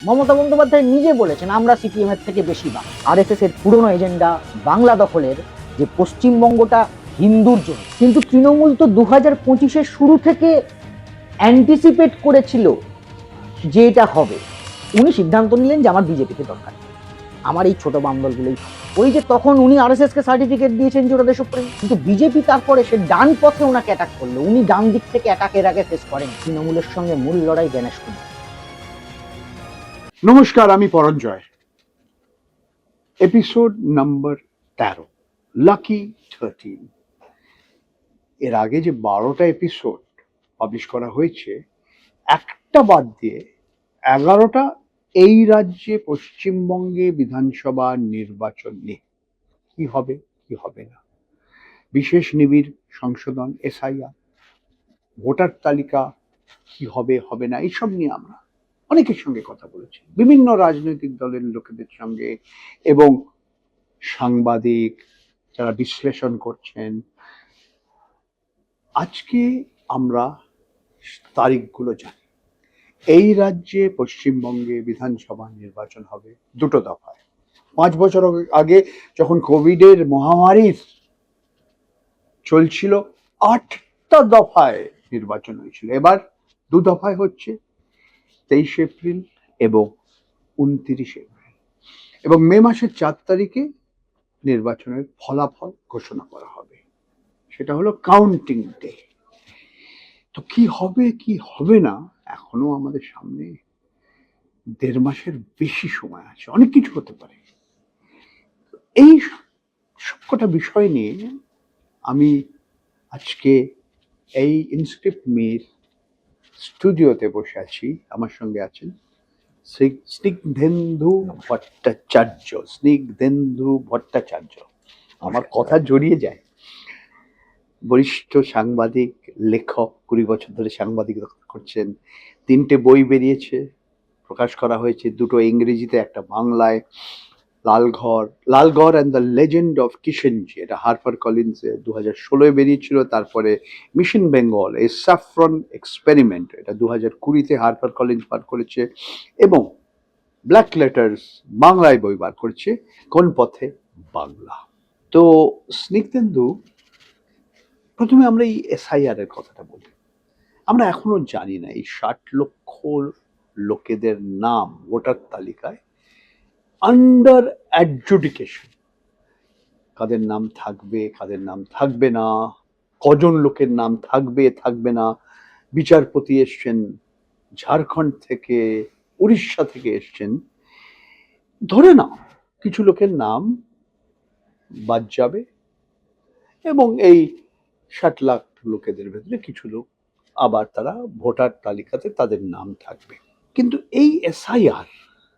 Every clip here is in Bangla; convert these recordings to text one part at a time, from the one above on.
মমতা বন্দ্যোপাধ্যায় নিজে বলেছেন আমরা সিপিএম এর থেকে বেশি বাংলা। আরএসএস এর পুরনো এজেন্ডা বাংলা দখলের, যে পশ্চিমবঙ্গটা হিন্দুর জন্য। কিন্তু তৃণমূল তো 2025-এর শুরু থেকে অ্যান্টিসিপেট করেছিল যে এটা হবে। উনি সিদ্ধান্ত নিলেন যে আমার বিজেপিকে দরকার, আমার এই ছোট বাম দলগুলোই। ওই যে তখন উনি আরএসএস কে সার্টিফিকেট দিয়েছেন যে ওরা দেশপ্রেম, কিন্তু বিজেপি তারপরে সে ডান পথে ওনাকে অ্যাটাক করলো। উনি ডান দিক থেকে অ্যাটাকের আগে ফেস করেন তৃণমূলের সঙ্গে মূল লড়াই গণেশ কুমার। নমস্কার, আমি পরঞ্জয়। Episode number 13, lucky 13। এর আগে যে 12টা এপিসোড পাবলিশ করা হয়েছে, একটা বাদ দিয়ে 11টা এই রাজ্যে পশ্চিমবঙ্গে বিধানসভা নির্বাচন নিয়ে কি হবে কি হবে না, বিশেষ নিবিড় সংশোধন, এসআইআর, ভোটার তালিকা কি হবে হবে না, এইসব নিয়ে আমরা অনেকের সঙ্গে কথা বলেছি, বিভিন্ন রাজনৈতিক দলের লোকেদের সঙ্গে এবং সাংবাদিক যারা বিশ্লেষণ করছেন। আজকে আমরা তারিখগুলো জানি। এই রাজ্যে পশ্চিমবঙ্গে বিধানসভা নির্বাচন হবে দুটো দফায়। 5 বছর আগে যখন কোভিডের মহামারী চলছিল, 8টা দফায় নির্বাচন হয়েছিল। এবার 2 দফায় হচ্ছে, 23 এপ্রিল এবং 29 এপ্রিল, এবং মে মাসের 4 তারিখে নির্বাচনের ফলাফল ঘোষণা করা হবে। সেটা হলো কাউন্টিং ডে। তো কি হবে কি হবে না, এখনো আমাদের সামনে 1.5 মাসের বেশি সময় আছে, অনেক কিছু হতে পারে। এই সবকটা বিষয় নিয়ে আমি আজকে এই ইনস্ক্রিপ্ট মির স্টুডিওতে বসে আছি। আমার সঙ্গে আছেন স্নিগ্ধেন্দু ভট্টাচার্য। স্নিগ্ধেন্দু ভট্টাচার্য, আমার কথা জড়িয়ে যায়। বরিষ্ঠ সাংবাদিক, লেখক, 20 বছর ধরে সাংবাদিকতা করছেন। 3টে বই বেরিয়েছে, প্রকাশ করা হয়েছে, 2টো ইংরেজিতে, একটা বাংলায়। Lalgarh and the legend of Kishenji, এটা হারপার কলিন্সে 2016 বেরিয়েছিল। তারপরে mission Bengal, a saffron experiment, এটা 2020-তে হারপার কলিন্স বার করেছে। এবং ব্ল্যাক লেটার্স বাংলায় বই বার করেছে, কোন পথে বাংলা। তো স্নিগ্ধেন্দু, প্রথমে আমরা এই এসআইআর এর কথাটা বলি। আমরা এখনো জানি না এই 60 লক্ষ লোকেদের নাম ভোটার তালিকায় আন্ডার অ্যাডজুডিকেশন, কাদের নাম থাকবে কাদের নাম থাকবে না, কজন লোকের নাম থাকবে থাকবে না। বিচারপতি এসছেন ঝাড়খণ্ড থেকে, উড়িষ্যা থেকে এসছেন। ধরে নাও কিছু লোকের নাম বাদ যাবে, এবং এই 60 লাখ লোকেদের ভেতরে কিছু লোক আবার তারা ভোটার তালিকাতে তাদের নাম থাকবে। কিন্তু এই এসআইআর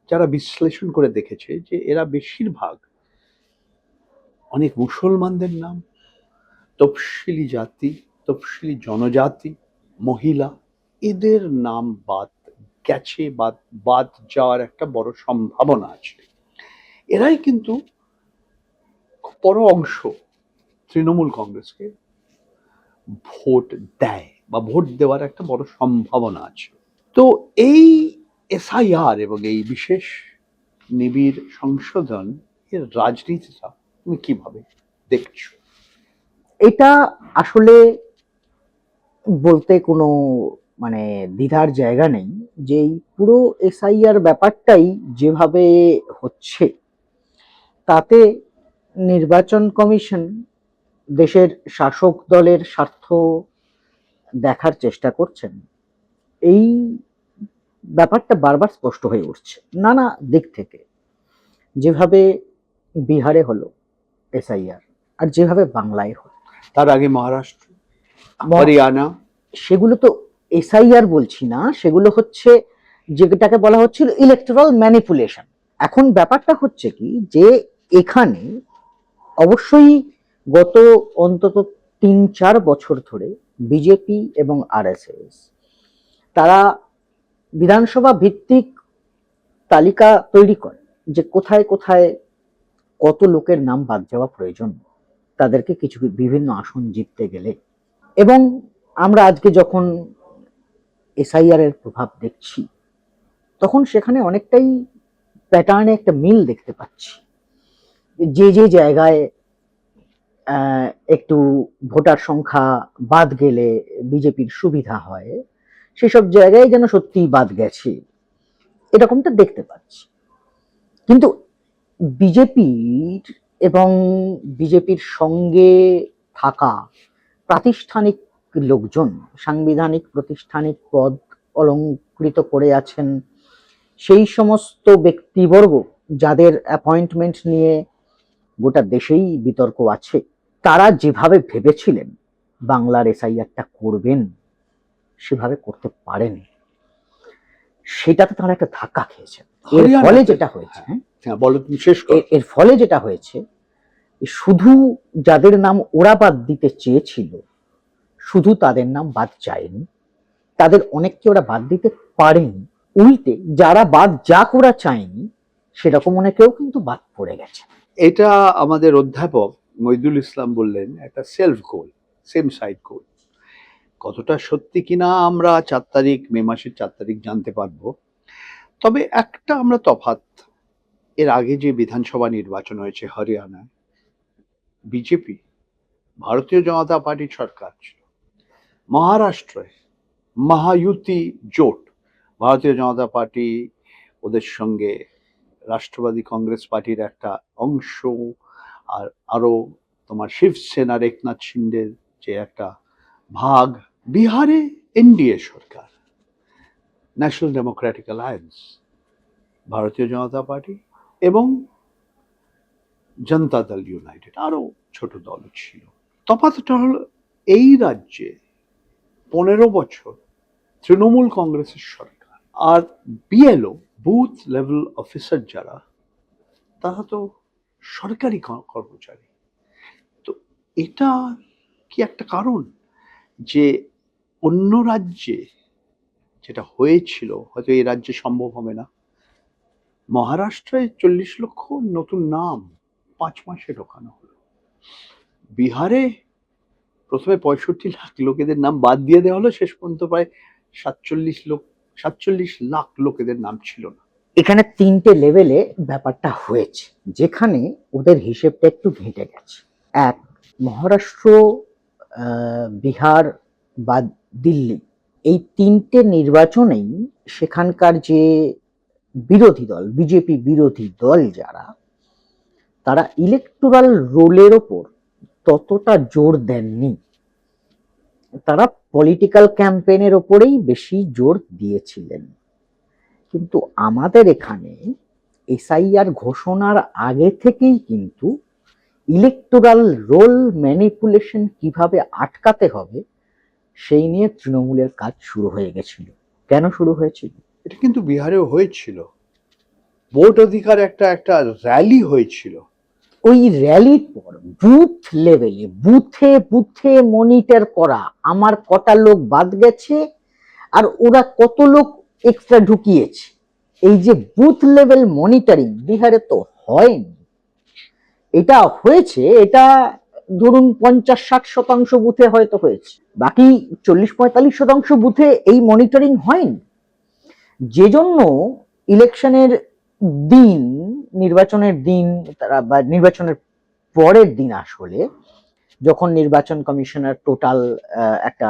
যারা বিশ্লেষণ করে দেখেছে যে এরা বেশিরভাগ অনেক মুসলমানদের নাম, তফসিলি জাতি, তফসিলি জনজাতি, মহিলা, এদের নাম বাদ গেছে, বাদ যাওয়ার একটা বড় সম্ভাবনা আছে। এরাই কিন্তু খুব বড় অংশ তৃণমূল কংগ্রেসকে ভোট দেয় বা ভোট দেওয়ার একটা বড় সম্ভাবনা আছে। তো এই এসআইআর এবং এই বিশেষ নিবিড় সংশোধন এর রাজনীতিটা তুমি কিভাবে দেখছো? এটা আসলে বলতে কোনো মানে দ্বিধার জায়গা নেই যে এই পুরো এসআইআর ব্যাপারটাই যেভাবে হচ্ছে, তাতে নির্বাচন কমিশন দেশের শাসক দলের স্বার্থ দেখার চেষ্টা করছেন। এই ব্যাপারটা বারবার স্পষ্ট হয়ে উঠছে নানা দিক থেকে। যেভাবে বিহারে হলো এসআইআর, আর যেভাবে বাংলায় হলো, তার আগে মহারাষ্ট্র, হরিয়ানা, সেগুলো তো এসআইআর বলছি না, সেগুলো হচ্ছে যেটাকে বলা হচ্ছিল ইলেকটোরাল ম্যানিপুলেশন। এখন ব্যাপারটা হচ্ছে কি, যে এখানে অবশ্যই গত অন্তত 3-4 বছর ধরে বিজেপি এবং আরএসএস তারা বিধানসভা ভিত্তিক তালিকা তৈরি করে যে কোথায় কোথায় কত লোকের নাম বাদ যাওয়া প্রয়োজন তাদেরকে কিছু বিভিন্ন আসন জিততে গেলে। এবং আমরা আজকে যখন এসআইআর এর প্রভাব দেখছি, তখন সেখানে অনেকটাই প্যাটার্নে একটা মিল দেখতে পাচ্ছি। যে যে জায়গায় একটু ভোটার সংখ্যা বাদ গেলে বিজেপির সুবিধা হয়, সেসব জায়গায় যেন সত্যিই বাদ গেছে, এরকমটা দেখতে পাচ্ছি। কিন্তু বিজেপির এবং বিজেপির সঙ্গে থাকা প্রাতিষ্ঠানিক লোকজন, সাংবিধানিক প্রতিষ্ঠানিক পদ অলংকৃত করে আছেন সেই সমস্ত ব্যক্তিবর্গ যাদের অ্যাপয়েন্টমেন্ট নিয়ে গোটা দেশেই বিতর্ক আছে, তারা যেভাবে ভেবেছিলেন বাংলার এসআইআরটা করবেন, সেভাবে করতে পারেনি। সেটাতে তারা একটা ধাক্কা খেয়েছেন। এর ফলে যেটা হয়েছে, বলো তুমি শেষ করো। এর ফলে যেটা হয়েছে, শুধু যাদের নাম ওরা বাদ দিতে চেয়েছিল, শুধু তাদের নাম বাদ যায়নি, তাদের অনেককে ওরা বাদ দিতে পারেনি। উল্টে যারা বাদ যা করা চায়নি সেরকম অনেকেও কিন্তু বাদ পড়ে গেছে। এটা আমাদের অধ্যাপক মইদুল ইসলাম বললেন একটা সেলফ গোল, সেম সাইড গোল। কতটা সত্যি কিনা আমরা 4 তারিখ, মে মাসের 4 তারিখ জানতে পারবো। তবে একটা আমরা তফাৎ, এর আগে যে বিধানসভা নির্বাচন হয়েছে হরিয়ানায়, বিজেপি ভারতীয় জনতা পার্টির সরকার ছিল। মহারাষ্ট্রে মহায়ুতি জোট, ভারতীয় জনতা পার্টি ওদের সঙ্গে রাষ্ট্রবাদী কংগ্রেস পার্টির একটা অংশ, আর আরো তোমার শিবসেনার একনাথ শিন্ডের যে একটা ভাগ। বিহারে এনডিএ সরকার, ন্যাশনাল ডেমোক্রেটিক অ্যালায়েন্স, ভারতীয় জনতা পার্টি এবং জনতা দল ইউনাইটেড, আরো ছোট দল ছিল। তফাৎটা হলো এই রাজ্যে 15 বছর তৃণমূল কংগ্রেসের সরকার, আর বিএলও বুথ লেভেল অফিসার যারা, তারা তো সরকারি কর্মচারী। তো এটা কি একটা কারণ যে অন্য রাজ্যে যেটা হয়েছিল হয়তো এই রাজ্যে সম্ভব হবে না? মহারাষ্ট্রে 40 লক্ষ নতুন নাম 5 মাসে ঢোকানো হলো। বিহারে প্রথমে 65 লাখ লোকেদের নাম বাদ দিয়ে দেওয়া হলো, শেষ পর্যন্ত প্রায় 47 লাখ লোকেদের নাম ছিল না। এখানে 3টে লেভেলে ব্যাপারটা হয়েছে, যেখানে ওদের হিসেবটা একটু ঘেঁটে গেছে। এক, মহারাষ্ট্র, বিহার বা দিল্লি, এই 3টে নির্বাচনেই সেখানকার যে বিরোধী দল, বিজেপি বিরোধী দল যারা, তারা ইলেকটোরাল রোলের ওপর ততটা জোর দেননি। তারা পলিটিক্যাল ক্যাম্পেইনের ওপরেই বেশি জোর দিয়েছিলেন। কিন্তু আমাদের এখানে এসআইআর ঘোষণার আগে থেকেই কিন্তু ইলেকটোরাল রোল ম্যানিপুলেশন কিভাবে আটকাতে হবে সেই নিয়ে তৃণমূলের কাজ শুরু হয়ে গেছিল। কেন শুরু হয়েছিল? এটা কিন্তু বিহারেও হয়েছিল। ভোট অধিকার একটা র্যালি হয়েছিল। ওই র্যালির পর বুথ লেভেলে, বুথে বুথে মনিটর করা, আমার কটা লোক বাদ গেছে আর ওরা কত লোক এক্সট্রা ঢুকিয়েছে, এই যে বুথ লেভেল মনিটরিং বিহারে তো হয়নি। এটা হয়েছে, এটা ধরুন 50-60% বুথে হয়তো হয়েছে, বাকি 40-45% বুথে এই মনিটরিং হয়নি। যে জন্য ইলেকশনের দিন, নির্বাচনের দিন, তারা বা নির্বাচনের পরের দিন আসলে যখন নির্বাচন কমিশনার টোটাল একটা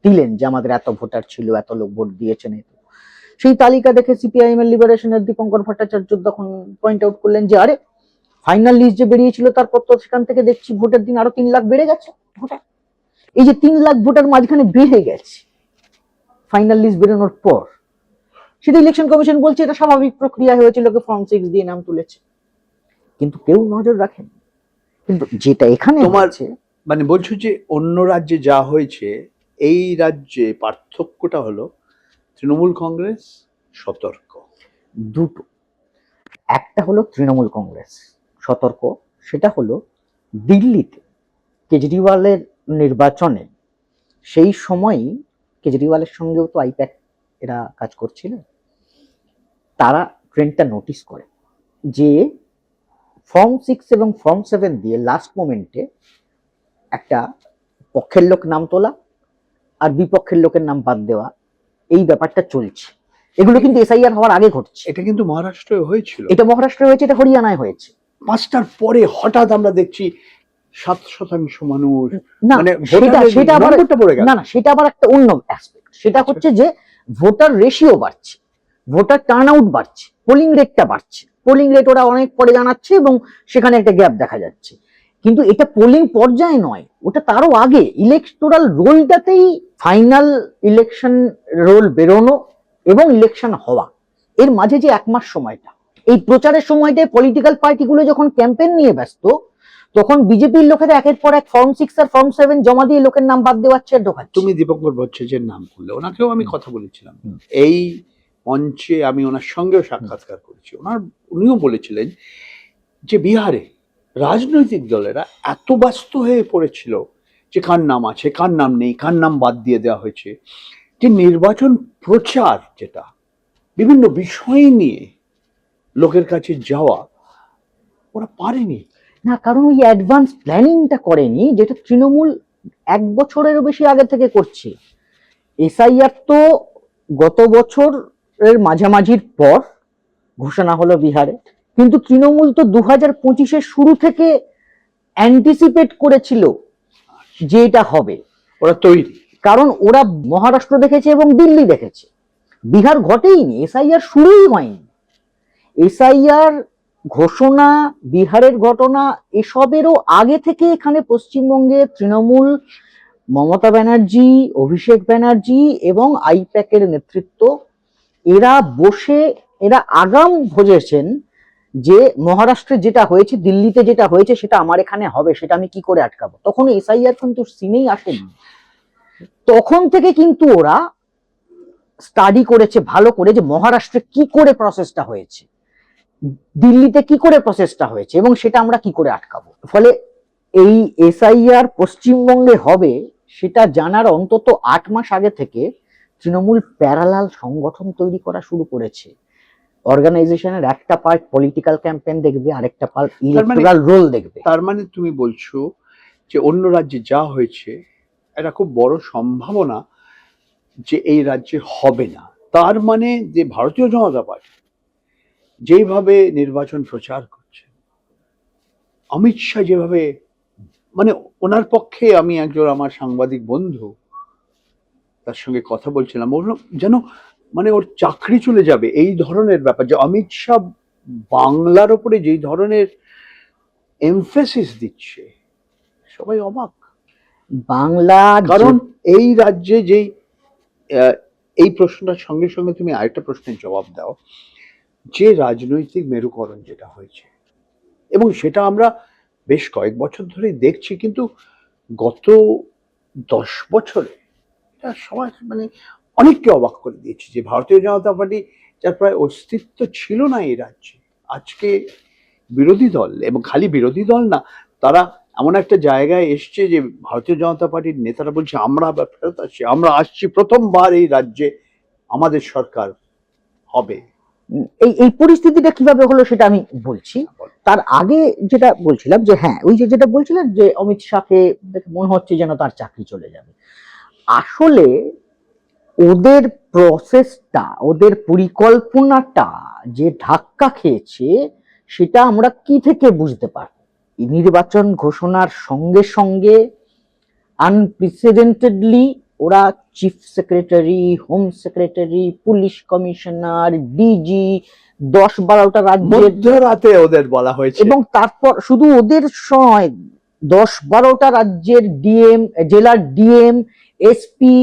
দিলেন যে আমাদের এত ভোটার ছিল, এত লোক ভোট দিয়েছেন, সেই তালিকা দেখে সিপিআইএম এর লিবারেশনের দীপঙ্কর ভট্টাচার্য তখন পয়েন্ট আউট করলেন যে আরে ফাইনাল লিস্ট যে বেরিয়েছিল তারপর তো সেখান থেকে দেখছি ভোটের দিন আরো 3 লাখ বেড়ে গেছে ভোটার। এই যে 3 লাখ ভোটার মাঝখানে বেড়ে গেছে ফাইনাল লিস্ট বেরোনোর পর, সেটা ইলেকশন কমিশন বলছে এটা স্বাভাবিক প্রক্রিয়া হয়েছিল, লোকে ফর্ম 6 দিয়ে নাম তুলেছে, কিন্তু কেউ নজর রাখেন। কিন্তু যেটা এখানে তোমার হচ্ছে, মানে বলছো যে অন্য রাজ্যে যা হয়েছে এই রাজ্যে পার্থক্যটা হলো তৃণমূল কংগ্রেস সতর্ক। দুটো, একটা হলো তৃণমূল কংগ্রেস সতর্ক, সেটা হলো দিল্লিতে কেজরিওয়ালের নির্বাচনে সেই সময়ই কেজরিওয়ালের সঙ্গেও তো আইপ্যাক এরা কাজ করছিল, তারা ট্রেন্ডটা নোটিস করে যে ফর্ম 6 এবং ফর্ম 7 দিয়ে লাস্ট মোমেন্টে একটা পক্ষের লোক নাম তোলা আর বিপক্ষের লোকের নাম বাদ দেওয়া, এই ব্যাপারটা চলছে। এগুলো কিন্তু এসআইআর হওয়ার আগে ঘটছে। এটা কিন্তু মহারাষ্ট্রে হয়েছিল, এটা মহারাষ্ট্রে হয়েছে, এটা হরিয়ানায় হয়েছে। 5টার পরে হঠাৎ আমরা দেখছি 7% মানুষ, না মানে সেটা সেটা আবার নম্বরটা পড়ে গেল। না না সেটা আবার একটা অন্য অ্যাসপেক্ট। সেটা হচ্ছে যে ভোটার রেশিও বাড়ছে, ভোটার টার্ন আউট বাড়ছে, পোলিং রেটটা বাড়ছে। পোলিং রেট ওরা অনেক পরে জানাচ্ছে এবং সেখানে একটা গ্যাপ দেখা যাচ্ছে, কিন্তু এটা পোলিং পর্যায়ে নয়, ওটা তারও আগে ইলেকটোরাল রোলটাতেই ফাইনাল ইলেকশন রোল বেরোনো এবং ইলেকশন হওয়া, এর মাঝে যে 1 মাস সময়টা, এই প্রচারের সময়টায় পলিটিক্যাল পার্টিগুলো যখন ক্যাম্পেইন নিয়ে ব্যস্ত, তখন বিজেপির লোকেরা একের পর এক ফর্ম 6 আর ফর্ম 7 জমা দিয়ে লোকের নাম বাদ দেওয়াচ্ছে আর ঢোকাচ্ছে। তুমি দীপঙ্কর ভট্টাচার্যের নাম করলে, ওনাকেও আমি কথা বলেছিলাম এই মঞ্চে, আমি ওনার সঙ্গেও সাক্ষাৎকার করেছি। উনিও বলেছিলেন যে বিহারে রাজনৈতিক দলেরা এত ব্যস্ত হয়ে পড়েছিল যে কার নাম আছে, কার নাম নেই, কার নাম বাদ দিয়ে দেওয়া হয়েছে, যে নির্বাচন প্রচার যেটা বিভিন্ন বিষয় নিয়ে লোকের কাছে যাওয়া ওরা পারেনি। না, কারণ ওই অ্যাডভান্স প্ল্যানিংটা করেনি, যেটা তৃণমূল 1 বছরেরও বেশি আগে থেকে করছে। এসআইআর তো গত বছরের মাঝামাঝির পর ঘোষণা হলো বিহারে, কিন্তু তৃণমূল তো 2025-এর শুরু থেকে অ্যান্টিসিপেট করেছিল যে এটা হবে, ওরা তৈরি। কারণ ওরা মহারাষ্ট্র দেখেছে এবং দিল্লি দেখেছে, বিহার ঘটেইনি, এসআইআর শুরুই হয়নি। এসআইআর ঘোষণা, বিহারের ঘটনা, এসবেরও আগে থেকে এখানে পশ্চিমবঙ্গে তৃণমূল, মমতা ব্যানার্জি, অভিষেক ব্যানার্জি এবং আইপ্যাকের নেতৃত্ব, এরা বসে এরা আগাম ভোজেছেন যে মহারাষ্ট্রে যেটা হয়েছে, দিল্লিতে যেটা হয়েছে, সেটা আমার এখানে হবে, সেটা আমি কি করে আটকাবো। তখন এসআইআর কিন্তু সিনেই আসেনি, তখন থেকে কিন্তু ওরা স্টাডি করেছে ভালো করে যে মহারাষ্ট্রে কি করে প্রসেসটা হয়েছে, দিল্লিতে কি করে প্রসেসটা হয়েছে, এবং সেটা আমরা কি করে আটকাবো। ফলে এই এসআইআর পশ্চিমবঙ্গে হবে সেটা জানার অন্তত 8 মাস আগে থেকে তৃণমূল প্যারালাল সংগঠন তৈরি করা শুরু করেছে। অর্গানাইজেশনের একটা পার্ট পলিটিক্যাল ক্যাম্পেইন দেখবে, আরেকটা পার্ট ইলেকটোরাল রোল দেখবে। তার মানে তুমি বলছো যে অন্য রাজ্যে যা হয়েছে এটা খুব বড় সম্ভাবনা যে এই রাজ্যে হবে না। তার মানে যে ভারতীয় জনতা পার্টি যেইভাবে নির্বাচন প্রচার করছে, অমিত শাহ যেভাবে, মানে ওনার পক্ষে, আমি একজন আমার সাংবাদিক বন্ধু তার সঙ্গে কথা বলছিলাম, ওর যেন মানে ওর চাকরি চলে যাবে এই ধরনের ব্যাপার, যে অমিত শাহ বাংলার ওপরে যেই ধরনের এমফেসিস দিচ্ছে, সবাই অবাক। বাংলা, কারণ এই রাজ্যে যেই এই প্রশ্নটার সঙ্গে সঙ্গে তুমি আরেকটা প্রশ্নের জবাব দাও, যে রাজনৈতিক মেরুকরণ যেটা হয়েছে, এবং সেটা আমরা বেশ কয়েক বছর ধরে দেখছি, কিন্তু গত 10 বছরে এটা সবাই মানে অনেককে অবাক করে দিয়েছে যে ভারতীয় জনতা পার্টি, যার প্রায় অস্তিত্ব ছিল না এই রাজ্যে, আজকে বিরোধী দল, এবং খালি বিরোধী দল না, তারা এমন একটা জায়গায় এসছে যে ভারতীয় জনতা পার্টির নেতারা বলছে আমরা আবার ফেরত আসছি, আমরা আসছি, প্রথমবার এই রাজ্যে আমাদের সরকার হবে। এই পরিস্থিতিটা কিভাবে হলো সেটা আমি বলছি। তার আগে যেটা বলছিলাম যে হ্যাঁ, ওই যে যেটা বলছিলাম যে অমিত শাহকে মনে হচ্ছে যেন তার চাকরি চলে যাবে। আসলে ওদের প্রসেসটা, ওদের পরিকল্পনাটা যে ধাক্কা খেয়েছে, সেটা আমরা কি থেকে বুঝতে পারব। নির্বাচন ঘোষণার সঙ্গে সঙ্গে আনপ্রেসিডেন্টেডলি ওরা chief secretary, home secretary, police commissioner, DG, 10-12টা রাজ্যের মধ্যরাতে ওদের বলা হয়েছে, এবং তারপর শুধু ওদের সময় 10-12টা রাজ্যের ডিএম, জেলার ডিএম, এসপি,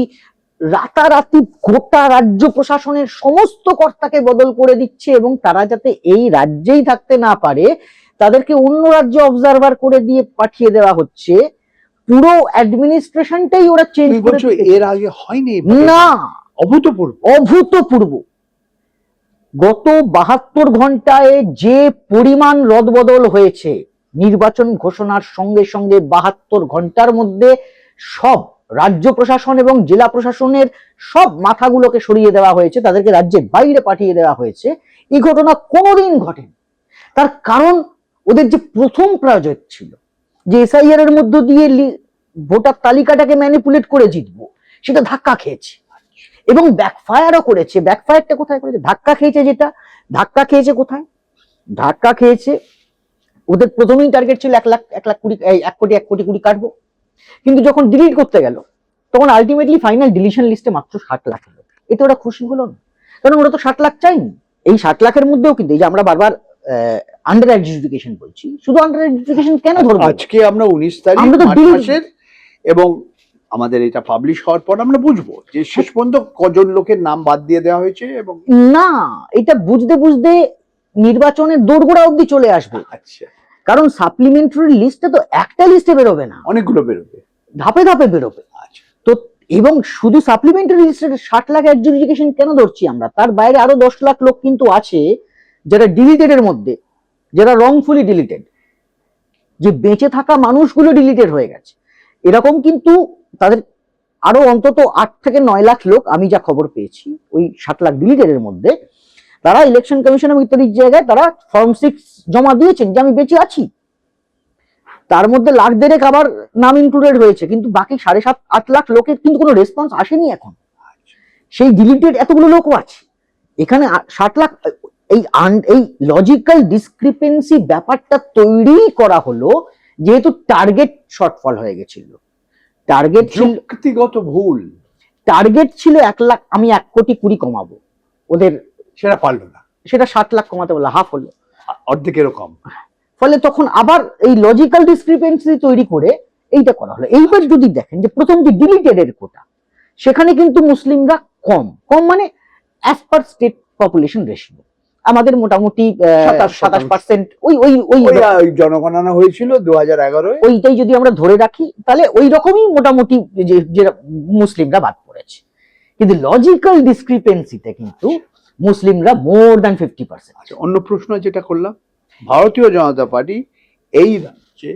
রাতারাতি গোটা রাজ্য প্রশাসনের সমস্ত কর্তাকে বদল করে দিচ্ছে, এবং তারা যাতে এই রাজ্যেই থাকতে না পারে তাদেরকে অন্য রাজ্যে অবজারভার করে দিয়ে পাঠিয়ে দেওয়া হচ্ছে। পুরো অ্যাডমিনিস্ট্রেশনটাই ওরা চেঞ্জ করেছে। এর আগে হয়নি না, অভূতপূর্ব, অভূতপূর্ব। গত 72 ঘন্টায় যে পরিমাণ রদবদল হয়েছে, নির্বাচন ঘোষণার সঙ্গে সঙ্গে 72 ঘন্টার মধ্যে সব রাজ্য প্রশাসন এবং জেলা প্রশাসনের সব মাথাগুলোকে সরিয়ে দেওয়া হয়েছে, তাদেরকে রাজ্যের বাইরে পাঠিয়ে দেওয়া হয়েছে। এই ঘটনা কোনোদিন ঘটেনি। তার কারণ ওদের যে প্রথম প্রজেক্ট ছিল যে এসআইআর এর মধ্য দিয়ে ভোটার তালিকাটাকে ম্যানিপুলেট করে জিতবো, সেটা ধাক্কা খেয়েছে। এবং ব্যাকফায়ারও করেছে। ব্যাকফায়ারটা কোথায় করেছে? ধাক্কা খেয়েছে। যেটা ধাক্কা খেয়েছে কোথায়? ধাক্কা খেয়েছে, ওদের প্রথমেই টার্গেট ছিল 1,20,000 কাটবো, কিন্তু যখন ডিলিট করতে গেল তখন আলটিমেটলি ফাইনাল ডিলিশন লিস্টে মাত্র 60 লাখ এলো। এতে ওরা খুশি হলো না, কারণ ওরা তো 60 লাখ চাইনি। এই 60 লাখের মধ্যেও কিন্তু এই যে আমরা বারবার আন্ডার এডুকেশন বলছি, শুধু আন্ডার এডুকেশন কেন ধরবো? আজকে আমরা 19 তারিখ আমরা তো মার্চ মাসের, এবং আমাদের এটা পাবলিশ হওয়ার পর আমরা বুঝবো যে শেষ পর্যন্ত কজন লোকের নাম বাদ দিয়ে দেওয়া হয়েছে। এবং না, এটা বুঝতে বুঝতে নির্বাচনের দোরগোড়া অবধি চলে আসবে। আচ্ছা, কারণ সাপ্লিমেন্টারি লিস্টে তো একটা লিস্টে বেরোবে না, অনেকগুলো বেরোবে, ধাপে ধাপে বেরোবে। আচ্ছা, তো এবং শুধু সাপ্লিমেন্টারি লিস্টে 60 লাখ এডুকেশন কেন ধরছি আমরা? তার বাইরে আরো 10 লাখ লোক কিন্তু আছে যারা ডিলিটেড এর মধ্যে, যারা রংফুলি ডিলিটেড, যে বেঁচে থাকা মানুষগুলো ডিলিটেড হয়ে গেছে। এরকম কিন্তু তাদের আরো অন্তত 8 থেকে 9 লাখ লোক, আমি যা খবর পেয়েছি, ওই 60 লাখ ডিলিটেড এর মধ্যে তারা ইলেকশন কমিশন এবং ইত্যাদির জায়গায় তারা ফর্ম 6 জমা দিয়েছেন যে আমি বেঁচে আছি। তার মধ্যে 1,50,000 আবার নাম ইনক্লুডেড হয়েছে, কিন্তু বাকি 7.5-8 লাখ লোকের কিন্তু কোনো রেসপন্স আসেনি এখন। সেই ডিলিটেড এতগুলো লোকও আছে এখানে। 60 লাখ, এই লজিক্যাল ডিসক্রিপেন্সি ব্যাপারটা তৈরি করা হলো যেহেতু টার্গেট শর্টফল হয়ে গেছিল। টার্গেট ছিল যুক্তিগত ভুল, টার্গেট ছিল 1 লাখ, আমি 1,20,00,000 কমাবো, ওদের সেটা পারলো না, সেটা 60 লাখ কমাতে বললো, হাফ হলো, অর্ধেকেরও কম। ফলে তখন আবার এই লজিক্যাল ডিসক্রিপেন্সি তৈরি করে এইটা করা হলো। এইবার যদি দেখেন যে প্রথম যে ডিলিটেড এর কোটা, সেখানে কিন্তু মুসলিমরা কম কম মানে as per state population ratio আমাদের মোটামুটি 27%। ওই ওই ওই ওই জনগণনা হয়েছিল 2011-এ, ওইটাই যদি আমরা ধরে রাখি তাহলে ওই রকমই মোটামুটি যে মুসলিমরা বাদ পড়েছে। কিন্তু লজিক্যাল ডিসক্রিপেন্সিতে কিন্তু মুসলিমরা মোর দ্যান 50%। আচ্ছা, অন্য প্রশ্ন যেটা করলাম, ভারতীয় জনতা পার্টি এই রাজ্যে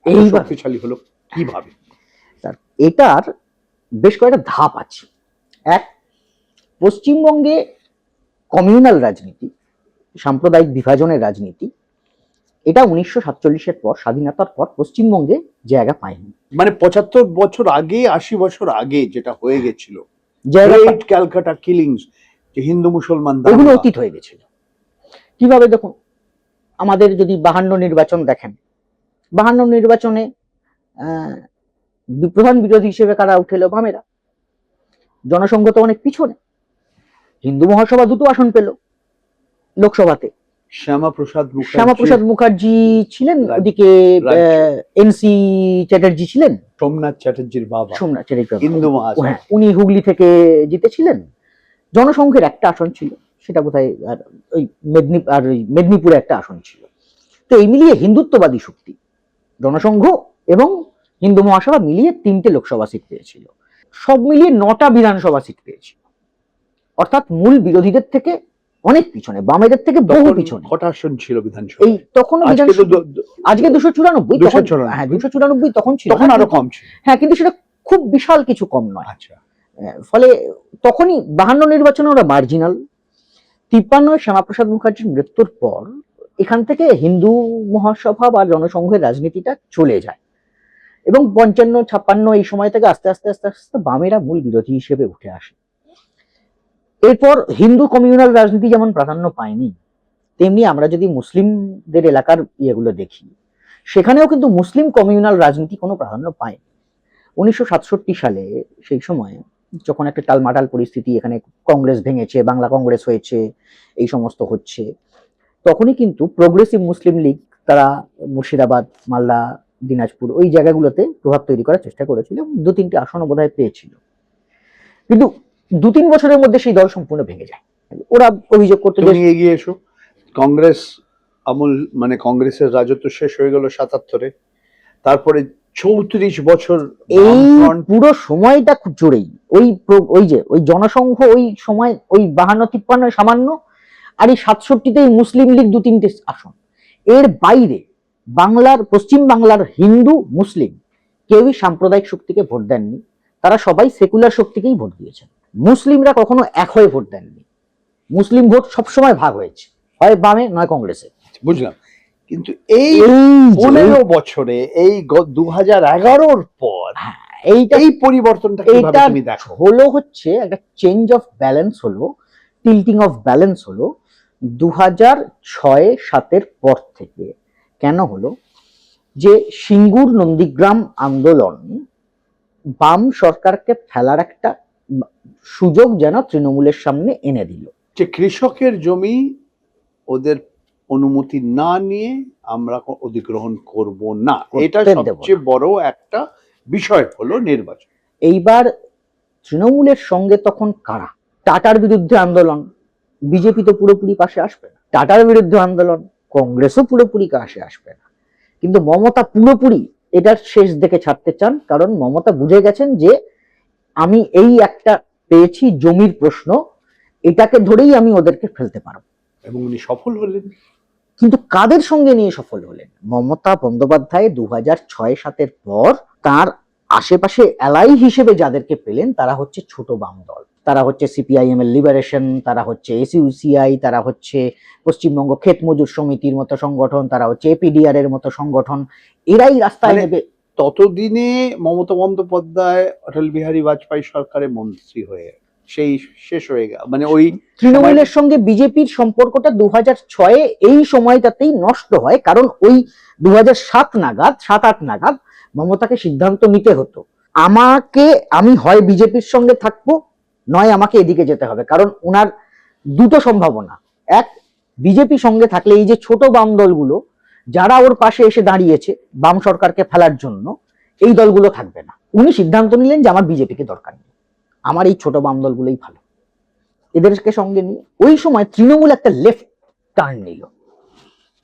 এই শক্তিশালী হলো কিভাবে? এটার বেশ কয়েকটা ধাপ আছে। এক, পশ্চিমবঙ্গে কমিউনাল রাজনীতি, সাম্প্রদায়িক বিভাজনের রাজনীতি, এটা 1947-এর পর, স্বাধীনতার পর পশ্চিমবঙ্গে জায়গা পায়নি। মানে 75 বছর আগে, 80 বছর আগে যেটা হয়ে গেছিল, জায়গা গ্রেট ক্যালকাটা কিলিংস, যে হিন্দু মুসলমান ওগুলো অতীত হয়ে গেছিল। কিভাবে? দেখুন, আমাদের যদি 52 নির্বাচন দেখেন, 52 নির্বাচনে প্রধান বিরোধী হিসেবে কারা উঠে এলো? বামেরা। জনসংঘ তো অনেক পিছনে, হিন্দু মহাসভা 2টো আসন পেল লোকসভাতে। শ্যামাপ্রসাদ মুখার্জি ছিলেন, ওদিকে এনসি চ্যাটার্জি ছিলেন, সোমনাথ চ্যাটার্জির বাবা, সোমনাথ চ্যাটার্জি হিন্দু মহাসভা, উনি হুগলি থেকে জিতেছিলেন। জনসংঘের একটা আসন ছিল, সেটা বোধহয় ওই মেদিনীপুরে একটা আসন ছিল। তো এই মিলিয়ে হিন্দুত্ববাদী শক্তি জনসংঘ এবং হিন্দু মহাসভা মিলিয়ে 3টে লোকসভা সিট পেয়েছিল। সব মিলিয়ে 9টা বিধানসভা সিট পেয়েছিল, অর্থাৎ মূল বিরোধীদের থেকে অনেক পিছনে, বামেদের থেকে বহু পিছনে। কটা আসন ছিল বিধানসভা? এই তখন আজকে 294, হ্যাঁ 294 তখন ছিল, তখন আরো কম ছিল। হ্যাঁ, কিন্তু সেটা খুব বিশাল কিছু কম নয়। আচ্ছা, ফলে তখনই 52 নির্বাচনে ওরা মার্জিনাল। 53 শ্যামাপ্রসাদ মুখার্জির মৃত্যুর পর এখান থেকে হিন্দু মহাসভা বা জনসংঘের রাজনীতিটা চলে যায়, এবং 55-56 এই সময় থেকে আস্তে আস্তে আস্তে আস্তে বামেরা মূল বিরোধী হিসেবে উঠে আসে। এরপর হিন্দু কমিউনাল রাজনীতি যেমন প্রাধান্য পায়নি, তেমনি আমরা যদি মুসলিমদের এলাকার ইয়েগুলো দেখি, সেখানেও কিন্তু মুসলিম কমিউনাল রাজনীতি কোনো প্রাধান্য পায়নি। 1967 সালে, সেই সময় যখন একটা টালমাটাল পরিস্থিতি, এখানে কংগ্রেস ভেঙেছে, বাংলা কংগ্রেস হয়েছে, এই সমস্ত হচ্ছে, তখনই কিন্তু প্রোগ্রেসিভ মুসলিম লীগ তারা মুর্শিদাবাদ, মালদা, দিনাজপুর ওই জায়গাগুলোতে প্রভাব তৈরি করার চেষ্টা করেছিল, 2-3টে আসনও বোধহয় পেয়েছিল। কিন্তু 2-3 বছরের মধ্যে সেই দল সম্পূর্ণ ভেঙে যায়। ওরা অভিযোগ করতে, তুমি এগিয়ে এসো, কংগ্রেস আমল, মানে কংগ্রেসের রাজত্ব শেষ হয়ে গেল 77-এ, তারপরে 34 বছর এই পুরো সময়টা খুব জোরেই ওই জনসংঘ ওই সময় ওই 52-53 সামান্য, আর এই 67-তে মুসলিম লীগ 2-3টে আসন। এর বাইরে পশ্চিম বাংলার হিন্দু মুসলিম কেউই সাম্প্রদায়িক শক্তিকে ভোট দেননি, তারা সবাই সেকুলার শক্তিকেই ভোট দিয়েছেন। মুসলিমরা কখনো এক হয়ে ভোট দেননি, মুসলিম ভোট সবসময় ভাগ হয়েছে, হয় বামে নয় কংগ্রেসে। বুঝলাম, কিন্তু এই 15 বছরে, এই 2011-র পর এইটা এই পরিবর্তনটা কিভাবে এইটা তুমি দেখো? হলো হচ্ছে একটা চেঞ্জ অফ ব্যালেন্স হলো, টিল্টিং অফ ব্যালেন্স হলো 2006-07 পর থেকে। কেন হলো? যে সিঙ্গুর নন্দীগ্রাম আন্দোলন বাম সরকারকে ফেলার একটা সুযোগ যেন তৃণমূলের সামনে এনে দিল। যে কৃষকের জমি ওদের অনুমতি না নিয়ে আমরা অধিগ্রহণ করব না, এটা করতে দেব সবচেয়ে না। বড় একটা বিষয় হলো নির্বাচন। এইবার তৃণমূলের সঙ্গে তখন কারা? টাটার বিরুদ্ধে আন্দোলন, বিজেপি তো পুরোপুরি পাশে আসবে না। টাটার বিরুদ্ধে আন্দোলন, কংগ্রেসও পুরোপুরি পাশে আসবে না। কিন্তু মমতা পুরোপুরি এটার শেষ দেখে ছাড়তে চান, কারণ মমতা বুঝে গেছেন যে আমি এই একটা পেয়েছি জমির প্রশ্ন, এটাকে ধরেই আমি ওদেরকে ফেলতে পারবো। এবং উনি সফল হলেন। কিন্তু কাদের সঙ্গে নিয়ে সফল হলেন? মমতা বন্দ্যোপাধ্যায় 2006-07 পর তার আশেপাশে অ্যালাই হিসেবে যাদেরকে পেলেন তারা হচ্ছে ছোট বাম দল, তারা হচ্ছে সিপিআইএম এর লিবারেশন, তারা হচ্ছে এসইউসিআই, তারা হচ্ছে পশ্চিমবঙ্গ ক্ষেত মজুর সমিতির মতো সংগঠন, তারা হচ্ছে এপিডিআর এর মতো সংগঠন। এরাই রাস্তায় নেবে। ততদিনে মমতা বন্দ্যোপাধ্যায় অটল বিহারী বাজপেয়ী সরকারের মন্ত্রী হয়ে সেই শেষ হয়ে গেল, মানে ওই তৃণমূলের সঙ্গে বিজেপির সম্পর্কটা 2006 এই সময়টাতেই নষ্ট হয়, কারণ ওই 2007 নাগাদ 7-8 নাগাদ মমতাকে সিদ্ধান্ত নিতে হতো, আমি হয় বিজেপির সঙ্গে থাকবো, নয় আমাকে এদিকে যেতে হবে। কারণ ওনার দুটো সম্ভাবনা, এক, বিজেপি সঙ্গে থাকলে এই যে ছোট বাম দলগুলো যারা ওর পাশে এসে দাঁড়িয়েছে বাম সরকারকে ফেলার জন্য, এই দলগুলো থাকবে না। উনি সিদ্ধান্ত নিলেন যে আমার বিজেপিকে দরকার নেই, আমার এই ছোট বাম দলগুলোই ভালো, এদেরকে সঙ্গে নিয়ে ওই সময় তৃণমূল একটা লেফট টার্ন নিল।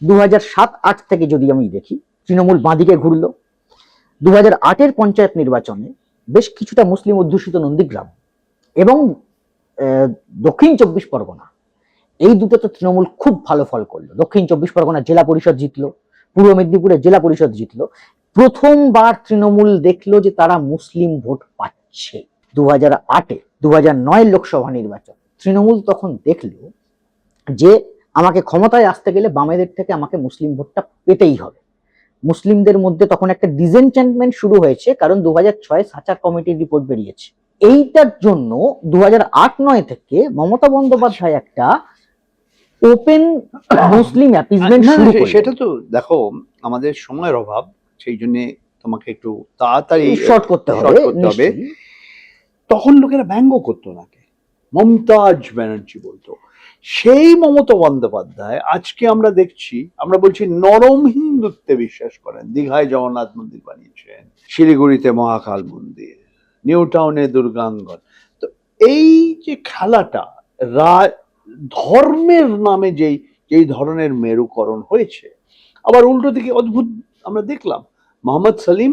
2007-08 থেকে যদি আমি দেখি, তৃণমূল বাঁদিকে ঘুরলো। 2008-এর পঞ্চায়েত নির্বাচনে বেশ কিছুটা মুসলিম অধ্যুষিত নন্দীগ্রাম এবং দক্ষিণ 24 পরগনা, এই দুটোতে তৃণমূল খুব ভালো ফল করলো। দক্ষিণ 24 পরগনা জেলা পরিষদ জিতলো, পূর্ব মেদিনীপুরে জেলা পরিষদ জিতলো। প্রথমবার তৃণমূল দেখলো যে তারা মুসলিম ভোট পাচ্ছে। 2008-এ 2009 লোকসভা নির্বাচন তৃণমূল তখন দেখলো যে আমাকে ক্ষমতায় আসতে গেলে বামেদের থেকে আমাকে মুসলিম ভোটটা পেতেই হবে। মুসলিমদের মধ্যে তখন একটা ডিসেনচেন্টমেন্ট শুরু হয়েছে, কারণ 2006 সাচার কমিটির রিপোর্ট বেরিয়েছে। এইটার জন্য 2008-09 থেকে মমতা বন্দ্যোপাধ্যায় একটা ওপেন মুসলিম অ্যাপিজমেন্ট শুরু করলেন। সেটা তো দেখো, আমাদের সময়ের অভাব, সেই জন্য তোমাকে একটু তাড়াতাড়ি শর্ট করতে হবে। তখন লোকেরা ব্যঙ্গ করতো নাকি, মমতাজ ব্যানার্জি বলতো। সেই মমতা বন্দ্যোপাধ্যায় আজকে আমরা দেখছি, আমরা বলছি নরম হিন্দুত্বে বিশ্বাস করেন, দীঘায় জগন্নাথ মন্দির বানিয়েছেন, শিলিগুড়িতে মহাকাল মন্দির, নিউ টাউনে দুর্গাঙ্গন। তো এই যে খেলাটা ধর্মের নামে যেই ধরনের মেরুকরণ হয়েছে, আবার উল্টো দিকে অদ্ভুত আমরা দেখলাম মোহাম্মদ সালিম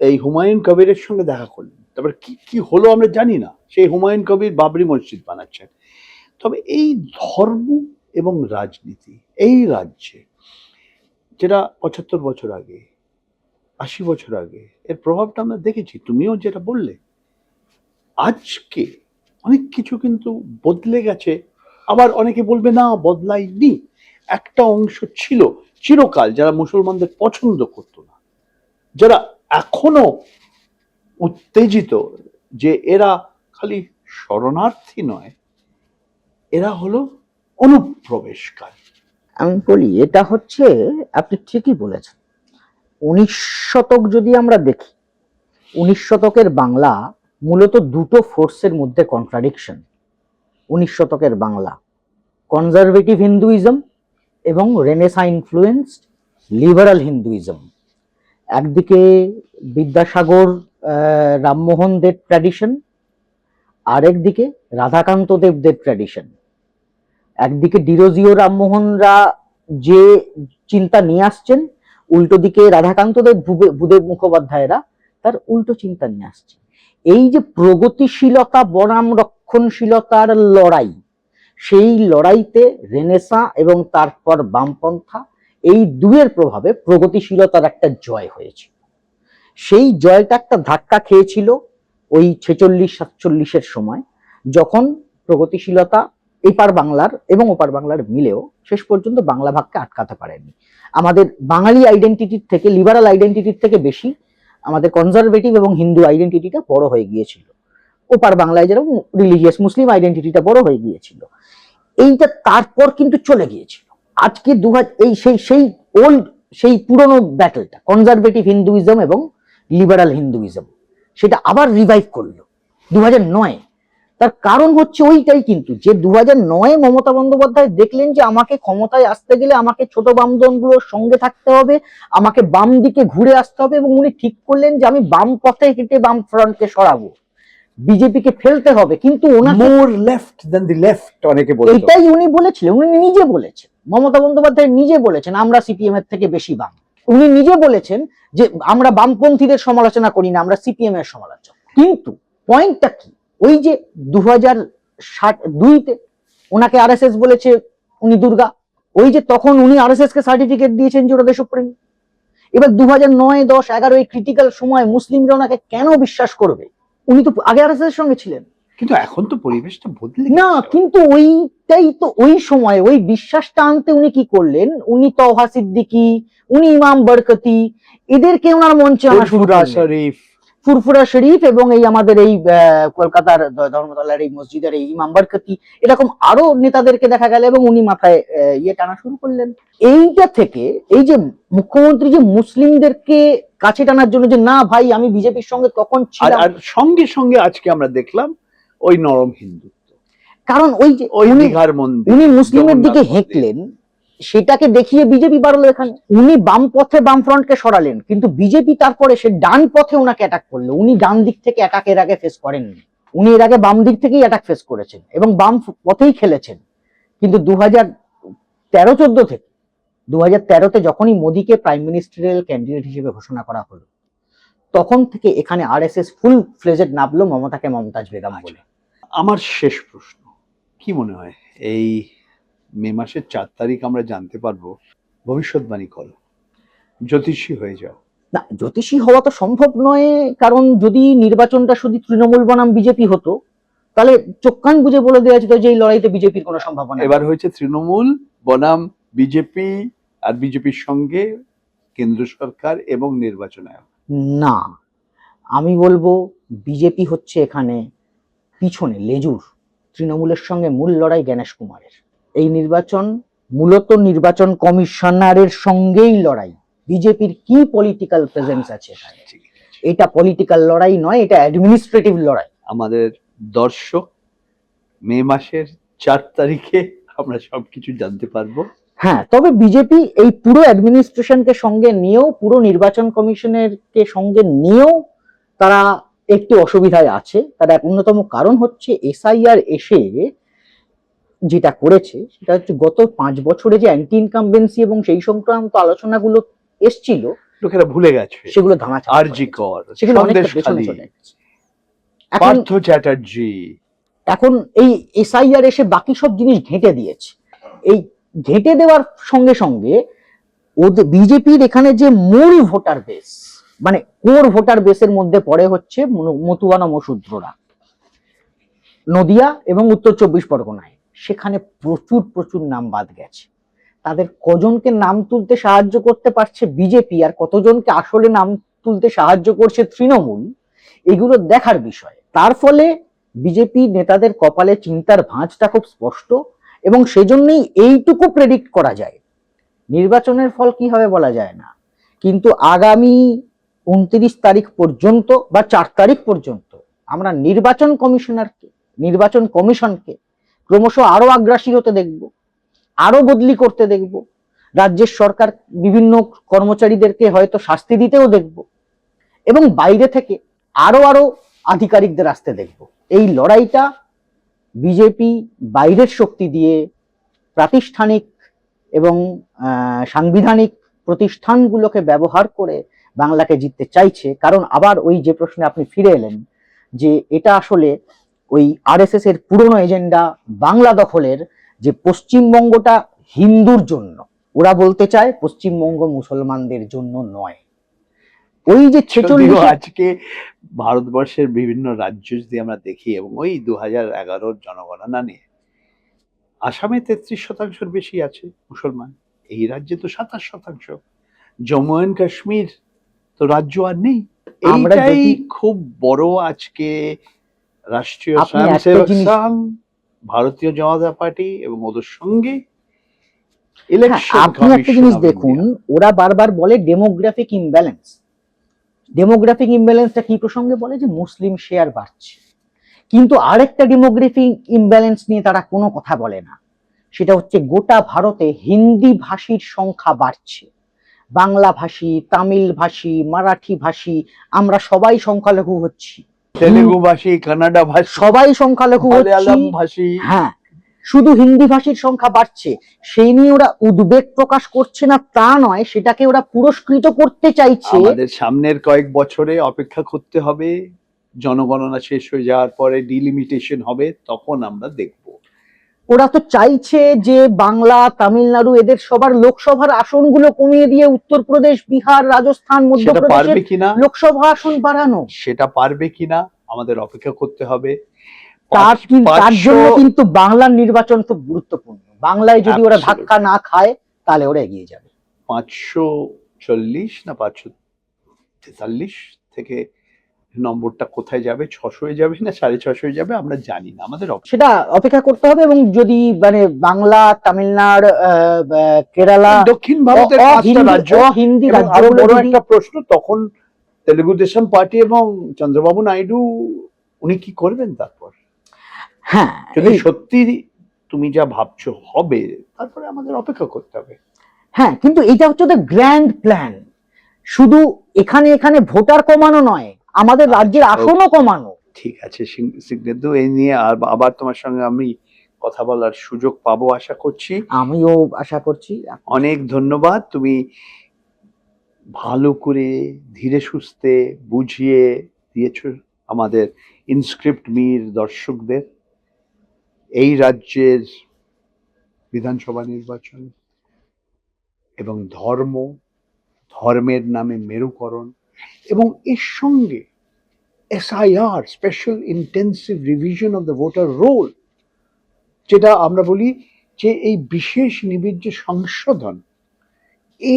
এই হুমায়ুন কবিরের সঙ্গে দেখা করলেন, তারপর কি কি হলো আমরা জানি না, সেই হুমায়ুন কবির বাবরি মসজিদ বানাচ্ছেন। তবে এই ধর্ম এবং রাজনীতি এই রাজ্যে, যেটা 75 বছর আগে 80 বছর আগে এর প্রভাবটা আমরা দেখেছি, তুমিও যেটা বললে, আজকে অনেক কিছু কিন্তু বদলে গেছে। আবার অনেকে বলবে না বদলায়নি, একটা অংশ ছিল চিরকাল যারা মুসলমানদের পছন্দ করতো না, যারা এখনো উত্তেজিত যে এরা খালি শরণার্থী নয়, এরা হলো অনুপ্রবেশকারী। আমি বলি এটা হচ্ছে, আপনি ঠিকই বলেছেন। 19 শতক যদি আমরা দেখি, 19 শতকের বাংলা মূলত দুটো ফোর্সের মধ্যে কন্ট্রাডিকশন। 19 শতকের বাংলা কনজারভেটিভ হিন্দুইজম এবং রেনেসা ইনফ্লুয়েন্সড লিবারাল হিন্দুইজম। একদিকে বিদ্যাসাগর রামমোহন দেব ট্র্যাডিশন, আরেকদিকে রাধাকান্ত দেবদের ট্র্যাডিশন। একদিকে ডিরোজিও রামমোহনরা যে চিন্তা নিয়ে আসছেন, উল্টো দিকে রাধাকান্ত দেব ভূদেব মুখোপাধ্যায়রা তার উল্টো চিন্তা নিয়ে আসছে। এই যে প্রগতিশীলতা বনাম রক্ষণশীলতার লড়াই, সেই লড়াইতে রেনেসা এবং তারপর বামপন্থা, এই দুয়ের প্রভাবে প্রগতিশীলতার একটা জয় হয়েছে। সেই জয়টা একটা ধাক্কা খেয়েছিল ওই 46-47-এর সময়, যখন প্রগতিশীলতা এপার বাংলার এবং ওপার বাংলার মিলেও শেষ পর্যন্ত বাংলা ভাগকে আটকাতে পারেনি। আমাদের বাঙালি আইডেন্টিটির থেকে, লিবারাল আইডেন্টিটির থেকে বেশি আমাদের কনজারভেটিভ এবং হিন্দু আইডেন্টিটিটা বড় হয়ে গিয়েছিল, ওপার বাংলায় যেরকম রিলিজিয়াস মুসলিম আইডেন্টিটিটা বড় হয়ে গিয়েছিল। এইটা তারপর কিন্তু চলে গিয়েছিল। আজকে এই সেই ওল্ড সেই পুরনো ব্যাটলটা কনজারভেটিভ হিন্দুইজম এবং লিবারাল হিন্দুইজম সেটা আবার রিভাইভ করলো 2009। তার কারণ হচ্ছে ওইটাই কিন্তু, যে 2009 মমতা বন্দ্যোপাধ্যায় দেখলেন যে আমাকে ক্ষমতায় আসতে গেলে আমাকে ছোট বামদলগুলোর সঙ্গে থাকতে হবে, আমাকে বাম দিকে ঘুরে আসতে হবে, এবং উনি ঠিক করলেন যে আমি বাম পথে হেঁটে বাম ফ্রন্টকে সরাবো, বিজেপিকে ফেলতে হবে। কিন্তু ওনাকে মোর লেফট দ্যান দি লেফট অনেকে বলতো। এটাই উনি বলেছিলেন, উনি নিজে বলেছেন, মমতা বন্দ্যোপাধ্যায় নিজে বলেছেন আমরা সিপিএম এর থেকে বেশি বাম। উনি নিজে বলেছেন যে আমরা বামপন্থীদের সমালোচনা করি না, আমরা সিপিএম এর সমালোচনা। কিন্তু পয়েন্টটা কি, ওই যে 2002তে ওনাকে আরএসএস বলেছে উনি দুর্গা, ওই যে তখন উনি আরএসএস কে সার্টিফিকেট দিয়েছেন যে ওরা দেশপ্রেমী। এবার 2009, 10, 11 এই ক্রিটিক্যাল সময় মুসলিমরা ওনাকে কেন বিশ্বাস করবে? উনি তো আগে আরএসএস এর সঙ্গে ছিলেন। কিন্তু এখন তো পরিবেশটা বদলে না, গেছে। কিন্তু ওইটাই তো, ওই সময় ওই বিশ্বাসটা আনতে উনি কি করলেন, উনি তওহা সিদ্দিকী, উনি ইমাম বরকতি, এদেরকে ওনার মঞ্চে আনা শুরু ফুরফুরা করলেন। শরীফ, ফুরফুরা শরীফ এবং এই আমাদের এই কলকাতার ধর্মতলার এই মসজিদের এই ইমাম বরকতি, এরকম আরো নেতাদেরকে দেখা গেল, এবং উনি মাথায় ইয়ে টানা শুরু করলেন। এইটা থেকে এই যে মুখ্যমন্ত্রী যে মুসলিমদেরকে কাছে টানার জন্য, যে না ভাই আমি বিজেপির সঙ্গে তখন ছিলাম, আর সঙ্গে সঙ্গে আজকে আমরা দেখলাম ওই নরম হিন্দুত্ব, কারণ ওই যে ওই উনি দীঘার মন্দির, উনি মুসলিমের দিকে জগন্নাথ মন্দির। হেঁকলেন, সেটাকে দেখিয়ে বিজেপি বাড়লো এখানে। উনি বাম পথে বাম ফ্রন্টকে সরালেন, কিন্তু বিজেপি তারপরে সে ডান পথে ওনাকে অ্যাটাক করলো। উনি ডান দিক থেকে অ্যাটাক এর আগে ফেস করেননি, উনি এর আগে বাম দিক থেকেই অ্যাটাক ফেস করেছেন এবং বাম পথেই খেলেছেন। কিন্তু 2013-14 থেকে 2013-তে যখনই মোদীকে প্রাইম মিনিস্টারিয়াল ক্যান্ডিডেট হিসেবে ঘোষণা করা হলো, তখন থেকে এখানে আরএসএস ফুল ফ্লেজেড নামলো মমতাকে মমতাজ বেগম বলে। আমার শেষ প্রশ্ন, কি মনে হয় এই মে মাসের 4 তারিখ আমরা জানতে পারবো? ভবিষ্যৎবাণী করো, জ্যোতিষী হয়ে যাও। না, জ্যোতিষী হওয়া তো সম্ভব নয়, কারণ যদি নির্বাচনটা শুধু তৃণমূল বনাম বিজেপি হতো, তাহলে চোখ কান বুঝে বলে দেওয়া যেত যে এই লড়াইতে বিজেপির কোনো সম্ভাবনা নেই। এবার হয়েছে তৃণমূল বনাম বিজেপি, আর বিজেপির সঙ্গে কেন্দ্র সরকার এবং নির্বাচন আয়োগ। না, আমি বলবো বিজেপি হচ্ছে এখানে পিছনে লেজুর, তৃণমূলের সঙ্গে মূল লড়াই গণেশ কুমারের। এই নির্বাচন মূলত নির্বাচন কমিশনারের সঙ্গেই লড়াই, বিজেপির কি পলিটিক্যাল প্রেজেন্স আছে এখানে, এটা পলিটিক্যাল লড়াই নয়, এটা অ্যাডমিনিস্ট্রেটিভ লড়াই। আমাদের দর্শক মে মাসের 4 তারিখে আমরা সবকিছু জানতে পারবো। হ্যাঁ, তবে বিজেপি এই পুরো অ্যাডমিনিস্ট্রেশনকে সঙ্গে নিয়েও, পুরো নির্বাচন কমিশনের কে সঙ্গে নিয়েও তারা একটু অসুবিধায় আছে। তার এক অন্যতম কারণ হচ্ছে এসআইআর এসে যেটা করেছে সেটা হচ্ছে গত 5 বছরে যে অ্যান্টি ইনকামবেন্সি এবং সেই সংক্রান্ত আলোচনাগুলো এসছিল, লোকেরা ভুলে গেছে সেগুলো ধামাচাপা করে আরজি গেছে। কর, সেগুলো অনেকটা পেছনে সন্দেশখালী, চলে গেছে। এখন পার্থ চ্যাটার্জি। এখন এই এসআইআর এসে বাকি সব জিনিস ঘেঁটে দিয়েছে। এই ঘেঁটে দেওয়ার সঙ্গে সঙ্গে ওদের বিজেপির এখানে যে মূল ভোটার বেস, মানে কোর ভোটার বেসের মধ্যে পড়ে হচ্ছে মতুয়ানা মশূদ্ররা, নদিয়া এবং উত্তর 24 পরগনায়, সেখানে প্রচুর প্রচুর নাম বাদ গেছে। তাদের কজনকে নাম তুলতে সাহায্য করতে পারছে বিজেপি আর কতজনকে আসলে নাম তুলতে সাহায্য করছে তৃণমূল, এগুলো দেখার বিষয়। তার ফলে বিজেপি নেতাদের কপালে চিন্তার ভাঁজটা খুব স্পষ্ট, এবং সেজন্যই এইটুকু প্রেডিক্ট করা যায়, নির্বাচনের ফল কি হবে বলা যায় না, কিন্তু আগামী 29 তারিখ পর্যন্ত বা 4 তারিখ পর্যন্ত আমরা নির্বাচন কমিশনকে ক্রমশ আরো আগ্রাসী হতে দেখব, আরো বদলি করতে দেখব, রাজ্যের সরকার বিভিন্ন কর্মচারীদেরকে হয়তো শাস্তি দিতেও দেখব, এবং বাইরে থেকে আরো আরো আধিকারিকদের আসতে দেখব। এই লড়াইটা বিজেপি বাইরের শক্তি দিয়ে প্রাতিষ্ঠানিক এবং সাংবিধানিক প্রতিষ্ঠানগুলোকে ব্যবহার করে বাংলাকে জিততে চাইছে। কারণ আবার ওই যে প্রশ্নে আপনি ফিরে এলেন, যে এটা আসলে ওই আরএসএস এর পুরনো এজেন্ডা বাংলা দখলের, যে পশ্চিমবঙ্গটা হিন্দুর জন্য, ওরা বলতে চায় পশ্চিমবঙ্গ মুসলমানদের জন্য নয়। ওই যে 46 আজকে ভারতবর্ষের বিভিন্ন রাজ্য যদি আমরা দেখি, এবং ওই 2011 জনগণনা নিয়ে আসামে 33% বেশি আছে মুসলমান, এই রাজ্যে তো 27%। জম্মু অ্যান্ড কাশ্মীর তো রাজ্য আর নেই। আমরা এইটাই যদি খুব বড় আজকে রাষ্ট্রীয় আপনি একটা স্বয়ংসেবক জিনিস সংঘ, ভারতীয় জনতা পার্টি এবং ওদের সঙ্গে হ্যাঁ, ইলেকশন আপনি একটা কমিশন জিনিস অফ দেখুন, ইন্ডিয়া। ওরা বারবার বলে ডেমোগ্রাফিক ইমব্যালেন্স। ডেমোগ্রাফিক ইমব্যালেন্সটা কি প্রসঙ্গে বলে? যে মুসলিম শেয়ার বাড়ছে, কিন্তু আরেকটা ডেমোগ্রাফিক ইমব্যালেন্স নিয়ে তারা কোনো কথা বলে না। সেটা হচ্ছে গোটা ভারতে হিন্দি ভাষীর সংখ্যা বাড়ছে, বাংলা ভাষী, তামিল ভাষী, মারাঠি ভাষী, আমরা সবাই সংখ্যালঘু হচ্ছি, তেলেগু ভাষী, কানাডা ভাষী, সবাই সংখ্যালঘু হচ্ছি। মালয়ালম ভাষী। হ্যাঁ, শুধু হিন্দি ভাষীর সংখ্যা বাড়ছে, সেই নিয়ে ওরা উদ্বেগ প্রকাশ করছে না তা নয়, সেটাকে ওরা পুরস্কৃত করতে চাইছে। আমাদের সামনের কয়েক বছরে অপেক্ষা করতে হবে, জনগণনা শেষ হয়ে যাওয়ার পরে ডিলিমিটেশন হবে, তখন আমরা দেখব। ওরা তো চাইছে যে বাংলা, তামিলনাড়ু এদের সবার লোকসভার আসনগুলো কমিয়ে দিয়ে উত্তরপ্রদেশ, বিহার, রাজস্থান, সেটা মধ্যপ্রদেশের পারবে কিনা, লোকসভা আসন বাড়ানো। সেটা পারবে কিনা আমাদের অপেক্ষা করতে হবে। তার তার 500 জন্য কিন্তু বাংলার নির্বাচন খুব গুরুত্বপূর্ণ। বাংলায় যদি ওরা Absolutely. ধাক্কা না খায় তাহলে ওরা এগিয়ে যাবে। 540 না 543 থেকে নম্বরটা কোথায় যাবে, 600 হয়ে যাবে না 650 হয়ে যাবে, আমরা জানি না। আমাদের সেটা অপেক্ষা করতে হবে। এবং যদি মানে বাংলা, তামিলনাড়ু, কেরালা, দক্ষিণ ভারতের 5টা রাজ্য হিন্দি এবং আরো রাজ্যগুলো বড় যদি একটা প্রশ্ন, তখন তেলুগু দেশম পার্টি এবং চন্দ্রবাবু নাইডু উনি কি করবেন তারপর? হ্যাঁ, যদি সত্যি তুমি যা ভাবছো হবে, তারপরে আমাদের অপেক্ষা করতে হবে। হ্যাঁ, কিন্তু এটা হচ্ছে ওদের গ্র্যান্ড প্ল্যান। শুধু এখানে এখানে ভোটার কমানো নয়, আমাদের রাজ্যের আসনও কমানো। ঠিক আছে সিগনেদু, এই নিয়ে আবার তোমার সঙ্গে আমি কথা বলার সুযোগ পাবো আশা করছি। আমিও আশা করছি। অনেক ধন্যবাদ, তুমি ভালো করে ধীরে সুস্থে বুঝিয়ে দিয়েছো আমাদের ইনস্ক্রিপ্ট মির দর্শকদের। এই রাজ্যের বিধানসভা নির্বাচন এবং ধর্মের নামে মেরুকরণ, এবং এর সঙ্গে SIR, special intensive revision of the voter roll, যেটা আমরা বলি যে এই বিশেষ নিবিড় যে সংশোধন,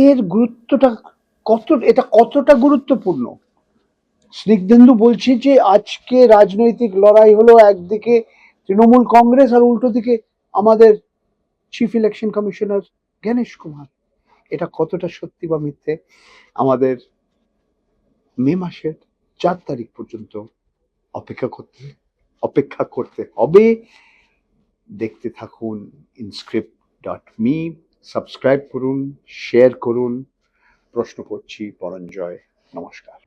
এর গুরুত্বটা এটা কতটা গুরুত্বপূর্ণ। স্নিগ্ধেন্দু বলছে যে আজকে রাজনৈতিক লড়াই হলো একদিকে তৃণমূল কংগ্রেস আর উল্টো দিকে আমাদের chief election commissioner Ganesh Kumar. এটা কতটা সত্যি বা মিথ্যে আমাদের মে মাসের 4 তারিখ পর্যন্ত অপেক্ষা করতে হবে। দেখতে থাকুন inscript.me, সাবস্ক্রাইব করুন, শেয়ার করুন। প্রশ্ন করছি পরঞ্জয়। নমস্কার।